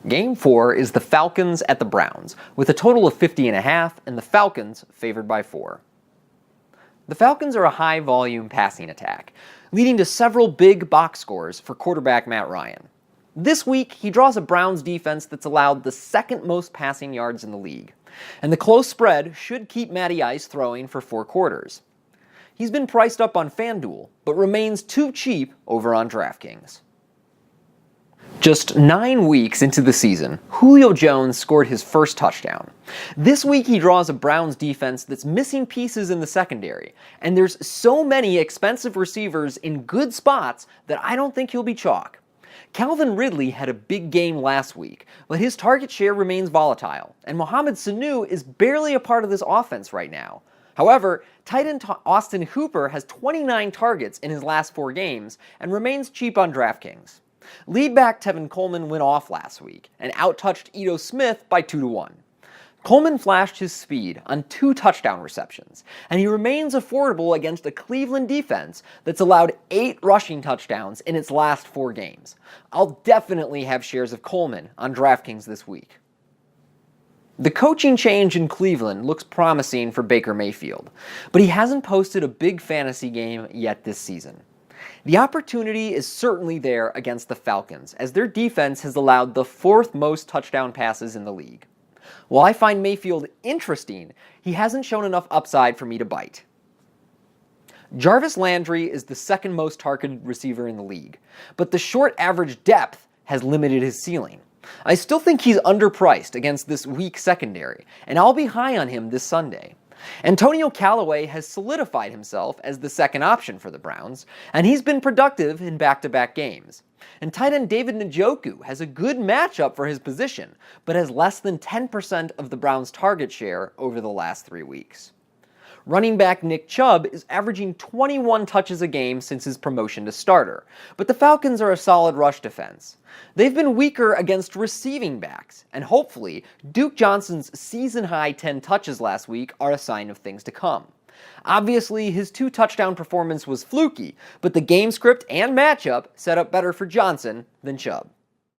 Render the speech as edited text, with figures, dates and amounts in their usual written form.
Game 4 is the Falcons at the Browns, with a total of 50.5, and the Falcons favored by 4. The Falcons are a high-volume passing attack, leading to several big box scores for quarterback Matt Ryan. This week, he draws a Browns defense that's allowed the second most passing yards in the league, and the close spread should keep Matty Ice throwing for 4 quarters. He's been priced up on FanDuel, but remains too cheap over on DraftKings. Just 9 weeks into the season, Julio Jones scored his first touchdown. This week he draws a Browns defense that's missing pieces in the secondary, and there's so many expensive receivers in good spots that I don't think he'll be chalk. Calvin Ridley had a big game last week, but his target share remains volatile, and Mohamed Sanu is barely a part of this offense right now. However, tight end Austin Hooper has 29 targets in his last 4 games and remains cheap on DraftKings. Lead back Tevin Coleman went off last week and outtouched Ito Smith by 2-1. Coleman flashed his speed on 2 touchdown receptions, and he remains affordable against a Cleveland defense that's allowed 8 rushing touchdowns in its last 4 games. I'll definitely have shares of Coleman on DraftKings this week. The coaching change in Cleveland looks promising for Baker Mayfield, but he hasn't posted a big fantasy game yet this season. The opportunity is certainly there against the Falcons, as their defense has allowed the 4th most touchdown passes in the league. While I find Mayfield interesting, he hasn't shown enough upside for me to bite. Jarvis Landry is the 2nd most targeted receiver in the league, but the short average depth has limited his ceiling. I still think he's underpriced against this weak secondary, and I'll be high on him this Sunday. Antonio Callaway has solidified himself as the 2nd option for the Browns, and he's been productive in back-to-back games. And tight end David Njoku has a good matchup for his position, but has less than 10% of the Browns' target share over the last 3 weeks. Running back Nick Chubb is averaging 21 touches a game since his promotion to starter, but the Falcons are a solid rush defense. They've been weaker against receiving backs, and hopefully, Duke Johnson's season-high 10 touches last week are a sign of things to come. Obviously, his 2 touchdown performance was fluky, but the game script and matchup set up better for Johnson than Chubb.